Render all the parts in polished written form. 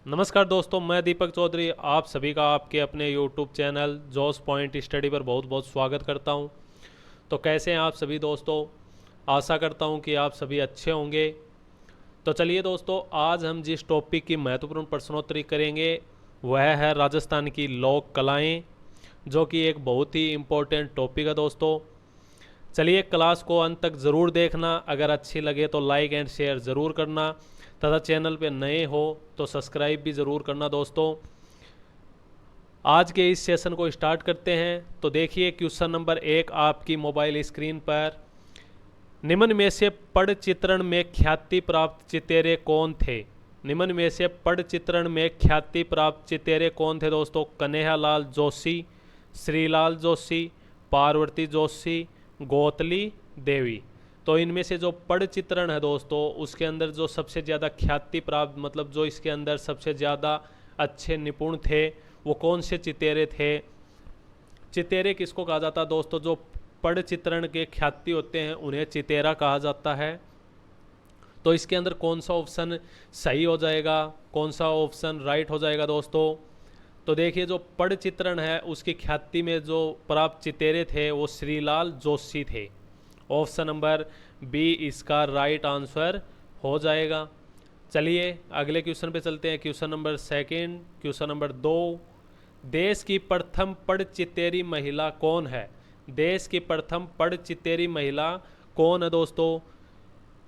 नमस्कार दोस्तों, मैं दीपक चौधरी आप सभी का आपके अपने यूट्यूब चैनल जॉस पॉइंट स्टडी पर बहुत बहुत स्वागत करता हूं। तो कैसे हैं आप सभी दोस्तों? आशा करता हूं कि आप सभी अच्छे होंगे। तो चलिए दोस्तों, आज हम जिस टॉपिक की महत्वपूर्ण प्रश्नोत्तरी करेंगे वह है राजस्थान की लोक कलाएं, जो कि एक बहुत ही इम्पोर्टेंट टॉपिक है दोस्तों। चलिए, क्लास को अंत तक ज़रूर देखना। अगर अच्छी लगे तो लाइक एंड शेयर ज़रूर करना तथा चैनल पे नए हो तो सब्सक्राइब भी ज़रूर करना दोस्तों। आज के इस सेशन को स्टार्ट करते हैं। तो देखिए, क्वेश्चन नंबर 1 आपकी मोबाइल स्क्रीन पर। निम्न में से पढ़ चित्रण में ख्याति प्राप्त चितेरे कौन थे? निम्न में से पढ़ चित्रण में ख्याति प्राप्त चितेरे कौन थे दोस्तों? कन्हैयालाल जोशी, श्रीलाल जोशी, पार्वती जोशी, गौतली देवी। तो इनमें से जो पढ़ चित्रण है दोस्तों, उसके अंदर जो सबसे ज़्यादा ख्याति प्राप्त, मतलब जो इसके अंदर सबसे ज़्यादा अच्छे निपुण थे, वो कौन से चितेरे थे? चितेरे किसको कहा जाता है दोस्तों? जो पढ़ चित्रण के ख्याति होते हैं उन्हें चितेरा कहा जाता है। तो इसके अंदर कौन सा ऑप्शन सही हो जाएगा, कौन सा ऑप्शन राइट हो जाएगा दोस्तों? तो देखिए, जो पढ़ चित्रण है उसकी ख्याति में जो प्राप्त चितेरे थे वो श्रीलाल जोशी थे। ऑप्शन नंबर बी इसका राइट आंसर हो जाएगा। चलिए अगले क्वेश्चन पे चलते हैं। Question number 2, question number 2। देश की प्रथम पढ़ चितेरी महिला कौन है? देश की प्रथम पढ़ चितेरी महिला कौन है दोस्तों?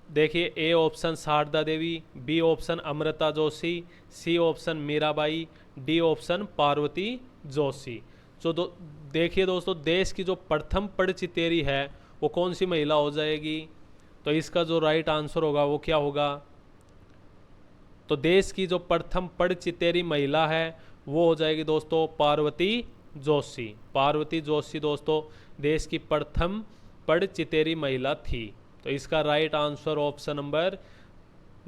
देखिए, A option Sharda Devi, B option Amrita Joshi, C option Mirabai, D option Parvati Joshi. तो देखिए दोस्तों, देश की जो प्रथम पढ़ चितेरी है वो कौन सी महिला हो जाएगी? तो इसका जो राइट आंसर होगा वो क्या होगा? तो देश की जो प्रथम पढ़ चितेरी महिला है वो हो जाएगी दोस्तों पार्वती जोशी। पार्वती जोशी दोस्तों देश की प्रथम पढ़ चितेरी महिला थी। तो इसका right answer option number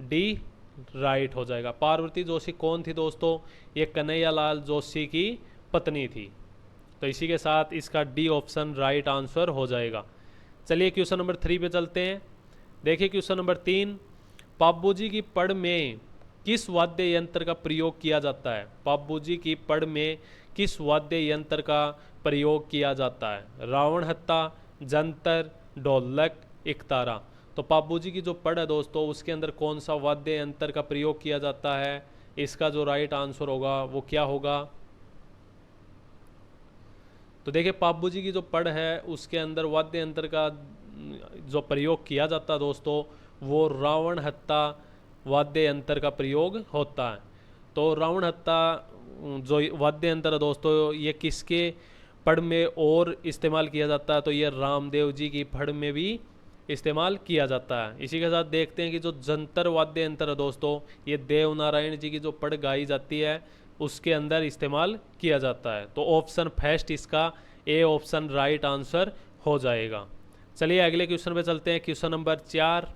D right हो जाएगा। पार्वती जोशी कौन थी दोस्तों? ये कन्हैयालाल जोशी की पत्नी थी। तो इसी के साथ इसका डी ऑप्शन राइट आंसर हो जाएगा। चलिए क्वेश्चन नंबर 3 पे चलते हैं। देखिए क्वेश्चन नंबर 3। पाब्बूजी की पढ़ में किस वाद्य यंत्र का प्रयोग किया जाता है? पाब्बूजी की पढ़ में किस वाद्य यंत्र का प्रयोग किया जाता है? रावण हत्ता, जंतर, ढोलक, इकतारा। तो पाब्बूजी की जो पढ़ है दोस्तों उसके अंदर कौन सा वाद्य यंत्र का प्रयोग किया जाता है? इसका जो राइट आंसर होगा वो क्या होगा? तो देखिए, पाब्बूजी की जो पढ़ है उसके अंदर वाद्य यंत्र का जो प्रयोग किया जाता है दोस्तों वो रावण हत्ता वाद्य यंत्र का प्रयोग होता है। तो रावण हत्ता जो वाद्य यंत्र है दोस्तों ये किसके पढ़ में और इस्तेमाल किया जाता है? तो ये रामदेव जी की पढ़ में भी इस्तेमाल किया जाता है। इसी के साथ देखते हैं कि जो जंतर वाद्य यंत्र है दोस्तों ये देव नारायण जी की जो पढ़ गाई जाती है उसके अंदर इस्तेमाल किया जाता है। तो ऑप्शन फर्स्ट इसका ए ऑप्शन राइट आंसर हो जाएगा। चलिए अगले क्वेश्चन पे चलते हैं। Question number 4।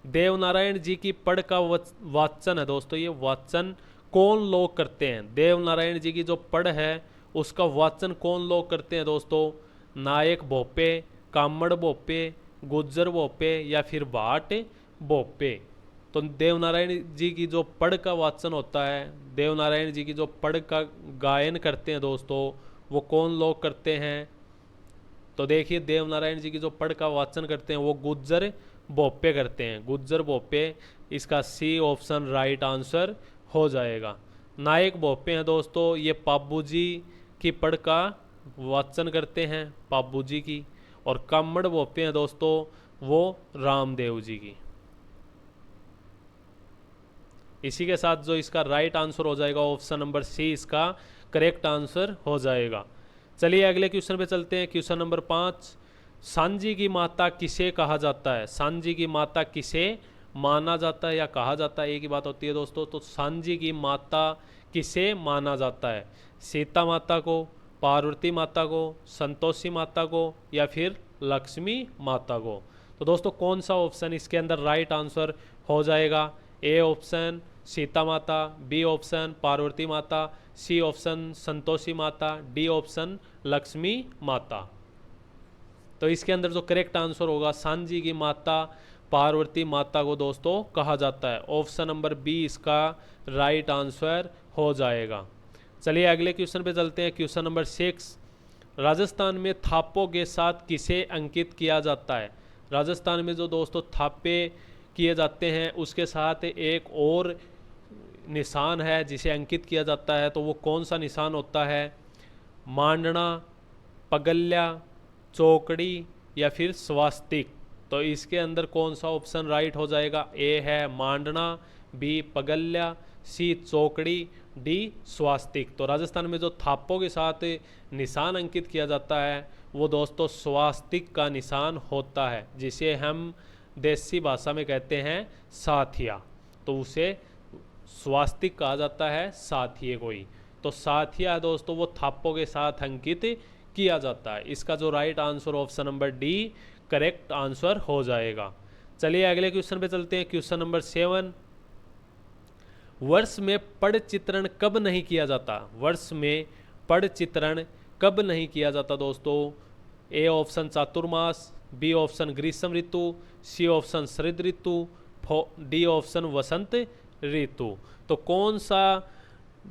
देवनारायण जी की पढ़ का वाचन है दोस्तों, ये वाचन कौन लोग करते हैं? देवनारायण जी की जो पढ़ है उसका वाचन कौन लोग करते हैं दोस्तों? नायक भोपे, कामड़ भोपे, गुज्जर भोपे या फिर भाट भोपे। तो देवनारायण जी की जो पढ़ का वाचन होता है, देवनारायण जी की जो पढ़ का गायन करते हैं दोस्तों वो कौन लोग करते हैं? तो देखिए, देवनारायण जी की जो पढ़ का वाचन करते हैं वो गुज्जर भोपे करते हैं। गुज्जर भोपे, इसका सी ऑप्शन राइट आंसर हो जाएगा। नायक भोपे हैं दोस्तों ये पाब्बू जी की पढ़ का वाचन करते हैं, पाब्बू जी की। और कामड़ भोपे हैं दोस्तों वो रामदेव जी की। इसी के साथ जो इसका राइट आंसर हो जाएगा ऑप्शन नंबर सी इसका करेक्ट आंसर हो जाएगा। चलिए अगले क्वेश्चन पे चलते हैं। Question number 5। सांजी की माता किसे कहा जाता है? सांजी की माता किसे माना जाता है या कहा जाता है? एक ही बात होती है दोस्तों। तो सांजी की माता किसे माना जाता है? सीता माता को, पार्वती माता को, संतोषी माता को या फिर लक्ष्मी माता को? तो दोस्तों कौन सा ऑप्शन इसके अंदर राइट आंसर हो जाएगा? ए ऑप्शन सीता माता, बी ऑप्शन पार्वती माता, C option Santoshi Mata, D option Lakshmi माता। तो इसके अंदर जो करेक्ट आंसर होगा सांजी की माता पार्वती माता को दोस्तों कहा जाता है। ऑप्शन नंबर बी इसका राइट आंसर हो जाएगा। चलिए अगले क्वेश्चन पे चलते हैं। क्वेश्चन नंबर 6, राजस्थान में थापों के साथ किसे अंकित किया जाता है? राजस्थान में जो दोस्तों थापे किए जाते हैं उसके साथ एक और निशान है जिसे अंकित किया जाता है, तो वो कौन सा निशान होता है? मांडना, पगल्या, चौकड़ी या फिर स्वास्तिक। तो इसके अंदर कौन सा ऑप्शन राइट हो जाएगा? ए है मांडना, बी पगल्या, सी चौकड़ी, डी स्वास्तिक। तो राजस्थान में जो थापों के साथ निशान अंकित किया जाता है वो दोस्तों स्वास्तिक का निशान होता है, जिसे हम देसी भाषा में कहते हैं साथिया। तो उसे स्वास्तिक कहा जाता है, साथिये कोई। तो साथिया दोस्तों वो थापों के साथ अंकित किया जाता है। इसका जो right answer option number D correct answer हो जाएगा। चलिए अगले क्वेश्चन पे चलते हैं। क्वेश्चन नंबर 7, वर्ष में पड़ चित्रण कब नहीं किया जाता? वर्ष में पड़ चित्रण कब नहीं किया जाता दोस्तों? ए ऑप्शन चातुर्मास, बी ऑप्शन ग्रीष्म ऋतु, सी ऑप्शन शरद ऋतु, डी ऑप्शन वसंत ऋतु। तो कौन सा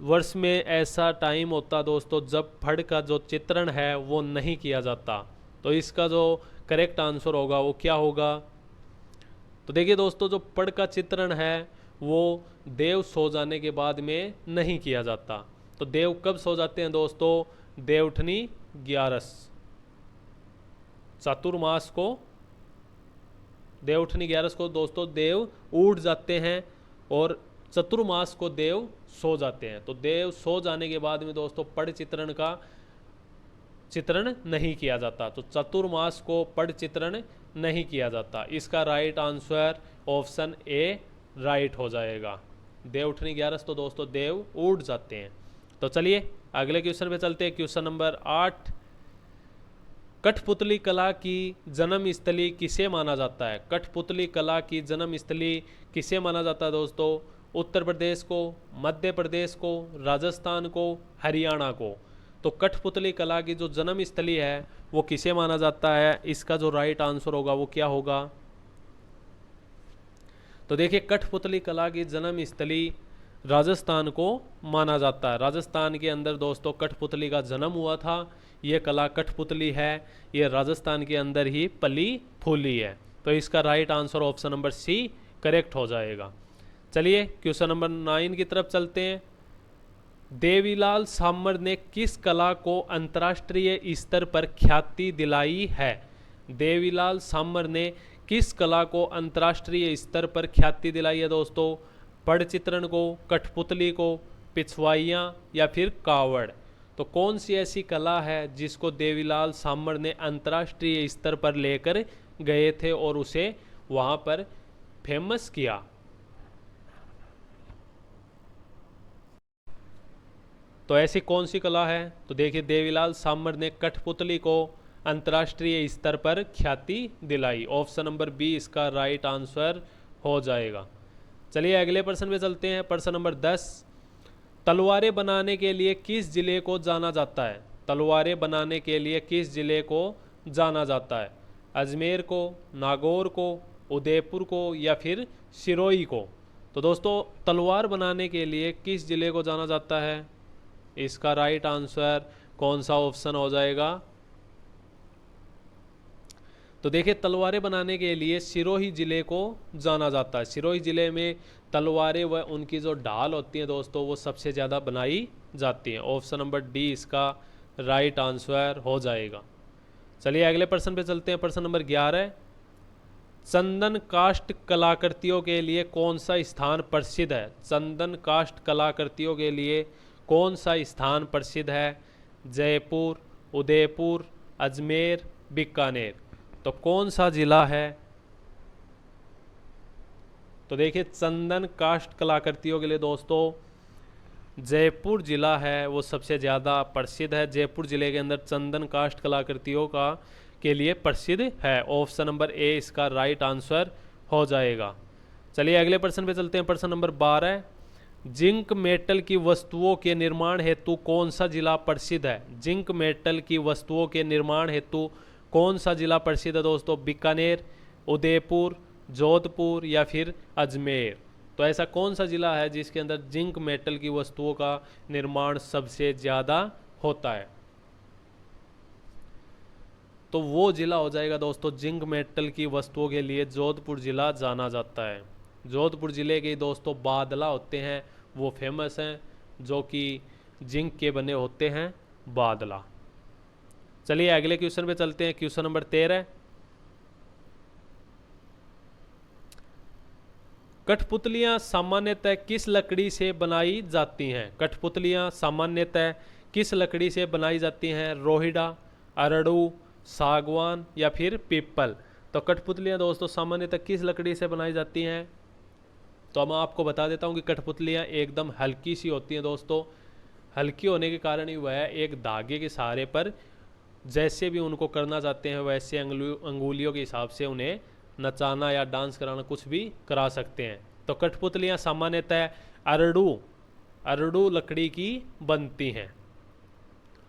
वर्ष में ऐसा टाइम होता दोस्तों जब फड़ का जो चित्रण है वो नहीं किया जाता? तो इसका जो करेक्ट आंसर होगा वो क्या होगा? तो देखिए दोस्तों, जो पड़ का चित्रण है वो देव सो जाने के बाद में नहीं किया जाता। तो देव कब सो जाते हैं दोस्तों? देवउठनी 11, चातुर्मास को देवउठनी 11 को दोस्तों देव उठ जाते हैं और चतुर्मास को देव सो जाते हैं। तो देव सो जाने के बाद में दोस्तों पड़ चित्रण का चित्रण नहीं किया जाता। तो चतुर्मास को पड़ चित्रण नहीं किया जाता। इसका right answer option A right हो जाएगा। देवउठनी 11 तो दोस्तों देव उठ जाते हैं। तो चलिए अगले क्वेश्चन पे चलते हैं। क्वेश्चन नंबर 8, कठपुतली कला की जन्म स्थली किसे माना जाता है? कठपुतली कला की जन्म स्थली किसे माना जाता है दोस्तों? उत्तर प्रदेश को, मध्य प्रदेश को, राजस्थान को, हरियाणा को। तो कठपुतली कला की जो जन्म स्थली है वो किसे माना जाता है? इसका जो राइट आंसर होगा वो क्या होगा? तो देखिए कठपुतली कला की जन्म स्थली राजस्थान को माना जाता है। राजस्थान के अंदर दोस्तों कठपुतली का जन्म हुआ था। ये कला कठपुतली है, ये राजस्थान के अंदर ही पली फूली है। तो इसका right answer option number C correct हो जाएगा। चलिए क्वेश्चन नंबर 9 की तरफ चलते हैं। देवीलाल सामर ने किस कला को अंतर्राष्ट्रीय स्तर पर ख्याति दिलाई है? देवीलाल सामर ने किस कला को अंतर्राष्ट्रीय स्तर पर ख्याति दिलाई है दोस्तों? पड़ चित्रण को, कठपुतली को, पिछवाइयाँ या फिर कावड़। तो कौन सी ऐसी कला है जिसको देवीलाल सामर ने अंतर्राष्ट्रीय स्तर पर लेकर गए थे और उसे वहाँ पर फेमस किया? तो ऐसी कौन सी कला है? तो देखिए देवीलाल सामर ने कठपुतली को अंतर्राष्ट्रीय स्तर पर ख्याति दिलाई। ऑप्शन नंबर बी इसका राइट आंसर हो जाएगा। चलिए अगले प्रश्न पे चलते हैं। प्रश्न नंबर 10, तलवारें बनाने के लिए किस जिले को जाना जाता है? तलवारें बनाने के लिए किस जिले को जाना जाता है? अजमेर को, नागौर को, उदयपुर को या फिर सिरोही को? तो दोस्तों तलवार बनाने के लिए किस जिले को जाना जाता है? इसका राइट आंसर कौन सा ऑप्शन हो जाएगा? तो देखिए तलवारें बनाने के लिए सिरोही जिले को जाना जाता है। सिरोही जिले में तलवारें व उनकी जो ढाल होती हैं दोस्तों वो सबसे ज़्यादा बनाई जाती हैं। ऑप्शन नंबर डी इसका राइट आंसर हो जाएगा। चलिए अगले प्रश्न पे चलते हैं। प्रश्न नंबर 11, चंदन काष्ठ कलाकृतियों के लिए कौन सा स्थान प्रसिद्ध है? चंदन काष्ठ कलाकृतियों के लिए कौन सा स्थान प्रसिद्ध है? जयपुर, उदयपुर, अजमेर, बीकानेर। तो कौन सा जिला है? तो देखिए चंदन काष्ठ कलाकृतियों के लिए दोस्तों जयपुर जिला है वो सबसे ज़्यादा प्रसिद्ध है। जयपुर जिले के अंदर चंदन काष्ठ कलाकृतियों का के लिए प्रसिद्ध है। ऑप्शन नंबर ए इसका राइट आंसर हो जाएगा। चलिए अगले प्रश्न पे चलते हैं। प्रश्न नंबर 12, जिंक मेटल की वस्तुओं के निर्माण हेतु कौन सा जिला प्रसिद्ध है? जिंक मेटल की वस्तुओं के निर्माण हेतु कौन सा जिला प्रसिद्ध है दोस्तों? बीकानेर, उदयपुर, जोधपुर या फिर अजमेर। तो ऐसा कौन सा जिला है जिसके अंदर जिंक मेटल की वस्तुओं का निर्माण सबसे ज़्यादा होता है? तो वो जिला हो जाएगा दोस्तों, जिंक मेटल की वस्तुओं के लिए जोधपुर जिला जाना जाता है। जोधपुर जिले के दोस्तों बादला होते हैं वो फेमस हैं, जो कि जिंक के बने होते हैं बादला। चलिए अगले क्वेश्चन पे चलते हैं। क्वेश्चन नंबर 13, कठपुतलियां सामान्यतः किस लकड़ी से बनाई जाती हैं? कठपुतलियां सामान्यतः किस लकड़ी से बनाई जाती हैं? रोहिड़ा, अरड़ू, सागवान या फिर पीपल। तो कठपुतलियां दोस्तों सामान्यतः किस लकड़ी से बनाई जाती हैं? तो मैं आपको बता देता हूं कि कठपुतलियां एकदम हल्की सी होती हैं दोस्तों। हल्की होने के कारण ही वह एक धागे के सहारे पर जैसे भी उनको करना चाहते हैं वैसे अंगुलियों के हिसाब से उन्हें नचाना या डांस कराना कुछ भी करा सकते हैं। तो कठपुतलियां सामान्यतः अरड़ू लकड़ी की बनती हैं।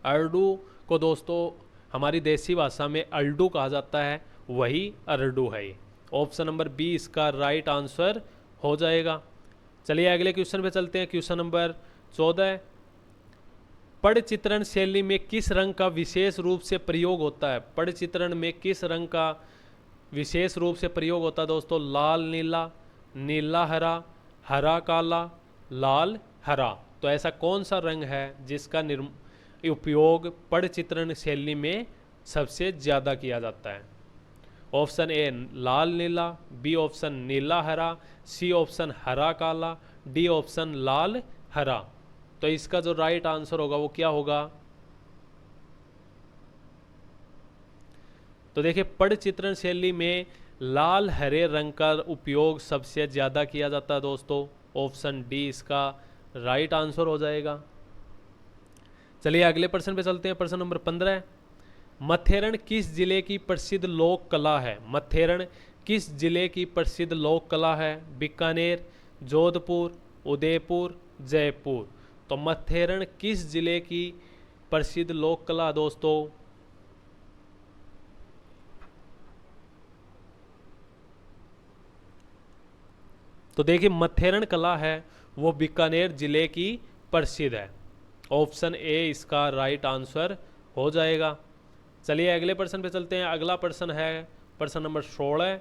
अरड़ू को दोस्तों हमारी देसी भाषा में अल्डू कहा जाता है, वही अरडू है। ऑप्शन नंबर बी इसका राइट आंसर हो जाएगा। चलिए अगले क्वेश्चन पे चलते हैं। क्वेश्चन नंबर 14, पड़ चित्रण शैली में किस रंग का विशेष रूप से प्रयोग होता है? पड़ चित्रण में किस रंग का विशेष रूप से प्रयोग होता है दोस्तों? लाल नीला, नीला हरा, हरा काला, लाल हरा। तो ऐसा कौन सा रंग है जिसका उपयोग पड़ चित्रण शैली में सबसे ज़्यादा किया जाता है? ऑप्शन ए लाल नीला, बी ऑप्शन नीला हरा, सी ऑप्शन हरा काला, डी ऑप्शन लाल हरा। तो इसका जो राइट आंसर होगा वो क्या होगा? तो देखिए पड़ चित्रण शैली में लाल हरे रंग का उपयोग सबसे ज़्यादा किया जाता है दोस्तों। ऑप्शन डी इसका राइट आंसर हो जाएगा। चलिए अगले प्रश्न पे चलते हैं। प्रश्न नंबर 15, मथेरण किस जिले की प्रसिद्ध लोक कला है? मथेरण किस जिले की प्रसिद्ध लोक कला है? बीकानेर, जोधपुर, उदयपुर, जयपुर। तो मथेरण किस जिले की प्रसिद्ध लोक कला दोस्तों? तो देखिए मथेरण कला है वो बीकानेर जिले की प्रसिद्ध है। ऑप्शन ए इसका राइट आंसर हो जाएगा। चलिए अगले प्रश्न पे चलते हैं। अगला प्रश्न है प्रश्न नंबर 16,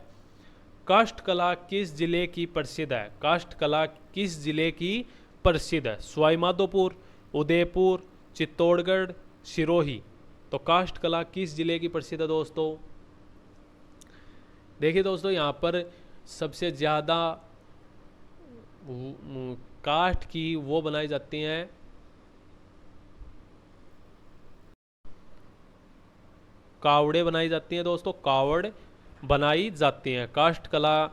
काष्ठ कला किस जिले की प्रसिद्ध है? काष्ठ कला किस जिले की प्रसिद्ध है? सवाई माधोपुर, उदयपुर, चित्तौड़गढ़, सिरोही। तो काष्ठ कला किस जिले की प्रसिद्ध है दोस्तों? देखिए दोस्तों यहाँ पर सबसे ज़्यादा काष्ठ की वो बनाई जाती हैं कावड़े बनाई जाती हैं दोस्तों, कावड़ बनाई जाती हैं। काष्ठ कला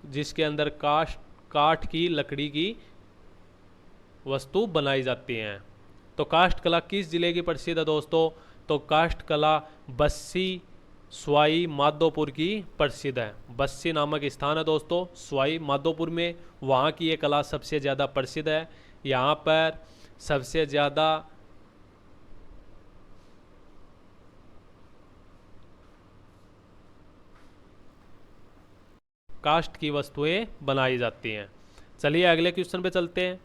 जिसके अंदर काठ की लकड़ी की वस्तु बनाई जाती हैं। तो काष्ठ कला किस जिले की प्रसिद्ध है दोस्तों? तो काष्ठ कला बस्सी सवाई माधोपुर की प्रसिद्ध है। बस्सी नामक स्थान है दोस्तों सवाई माधोपुर में, वहाँ की ये कला सबसे ज़्यादा प्रसिद्ध है। यहाँ पर सबसे ज़्यादा काष्ठ की वस्तुएं बनाई जाती हैं। चलिए अगले क्वेश्चन पे चलते हैं।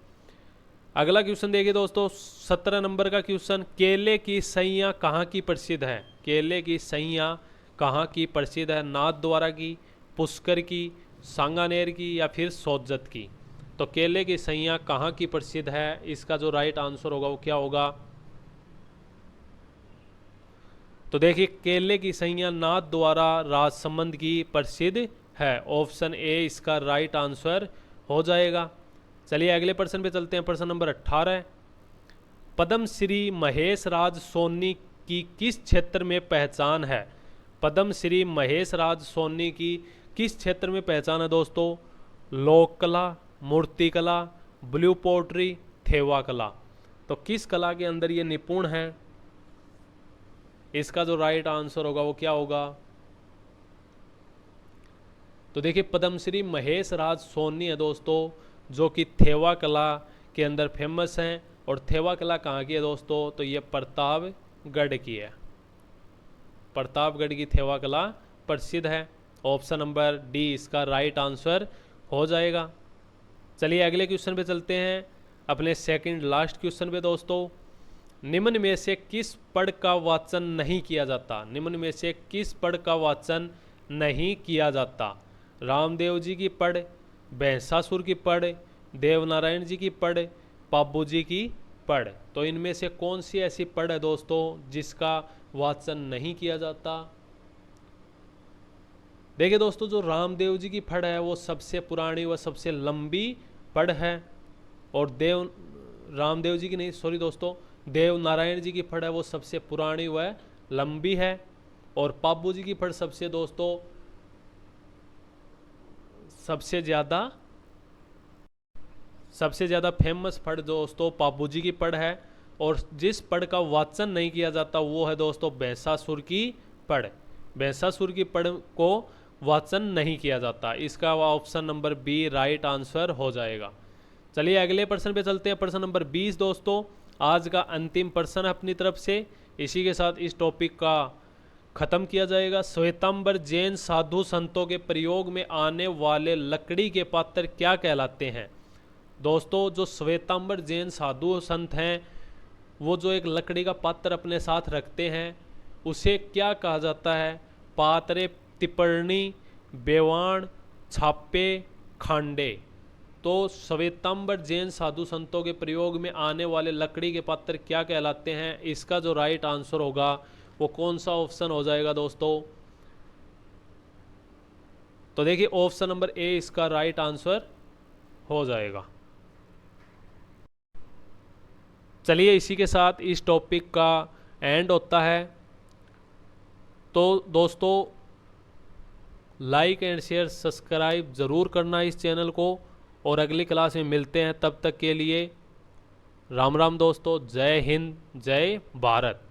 अगला क्वेश्चन देखिए दोस्तों 17 नंबर का क्वेश्चन, केले की सैयाँ कहाँ की प्रसिद्ध है? केले की सैयाँ कहाँ की प्रसिद्ध है? नाथद्वारा की, पुष्कर की, सांगानेर की या फिर सोजत की। तो केले की सैयाँ कहाँ की प्रसिद्ध है? इसका जो राइट आंसर होगा वो क्या होगा? तो देखिए केले की सैयाँ नाथद्वारा राजसमंद की प्रसिद्ध है। ऑप्शन ए इसका राइट आंसर हो जाएगा। चलिए अगले प्रश्न पे चलते हैं। प्रश्न नंबर 18, पद्म श्री महेश राज सोनी की किस क्षेत्र में पहचान है? पद्म श्री महेश राज सोनी की किस क्षेत्र में पहचान है दोस्तों? लोक कला, मूर्ति कला, ब्लू पोट्री, थेवा कला। तो किस कला के अंदर ये निपुण है? इसका जो राइट आंसर होगा वो क्या होगा? तो देखिए पद्मश्री महेश राज सोनी है दोस्तों, जो कि थेवा कला के अंदर फेमस हैं। और थेवा कला कहाँ की है दोस्तों? तो ये प्रतापगढ़ की है। प्रतापगढ़ की थेवा कला प्रसिद्ध है। ऑप्शन नंबर डी इसका राइट आंसर हो जाएगा। चलिए अगले क्वेश्चन पे चलते हैं, अपने सेकंड लास्ट क्वेश्चन पे दोस्तों। निम्न में से किस पद का वाचन नहीं किया जाता? निम्न में से किस पद का वाचन नहीं किया जाता? रामदेव जी की पद, भैंसासुर की पद, देवनारायण जी की पद, पाबू जी की पद। तो इनमें से कौन सी ऐसी पद है दोस्तों जिसका वाचन नहीं किया जाता? देखिए दोस्तों, जो रामदेव जी की पद है वो सबसे पुरानी व सबसे लंबी पद है, और रामदेव जी की नहीं, सॉरी दोस्तों, देव नारायण जी की पद है वो सबसे पुरानी व लंबी है, और पाबू जी की पद सबसे दोस्तों सबसे ज़्यादा फेमस पद दोस्तों पाबू जी की पद है। और जिस पद का वाचन नहीं किया जाता वो है दोस्तों भैंसासुर की पद। भैंसासुर की पद को वाचन नहीं किया जाता, इसका option number B right answer हो जाएगा। चलिए अगले प्रश्न पे चलते हैं, प्रश्न नंबर 20 दोस्तों, आज का अंतिम प्रश्न है अपनी तरफ से। इसी के साथ इस टॉपिक का खत्म किया जाएगा। श्वेतांबर जैन साधु संतों के प्रयोग में आने वाले लकड़ी के पात्र क्या कहलाते हैं? दोस्तों, जो श्वेतांबर जैन साधु संत हैं वो जो एक लकड़ी का पात्र अपने साथ रखते हैं उसे क्या कहा जाता है? पात्रे, टिप्पणी, बेवाण, छापे, खांडे। तो श्वेतांबर जैन साधु संतों के प्रयोग में आने वाले लकड़ी के पात्र क्या कहलाते हैं? इसका जो राइट आंसर होगा वो कौन सा ऑप्शन हो जाएगा दोस्तों? तो देखिए ऑप्शन नंबर ए इसका राइट आंसर हो जाएगा। चलिए इसी के साथ इस टॉपिक का एंड होता है। तो दोस्तों लाइक एंड शेयर सब्सक्राइब ज़रूर करना इस चैनल को, और अगली क्लास में मिलते हैं। तब तक के लिए राम राम दोस्तों, जय हिंद, जय भारत।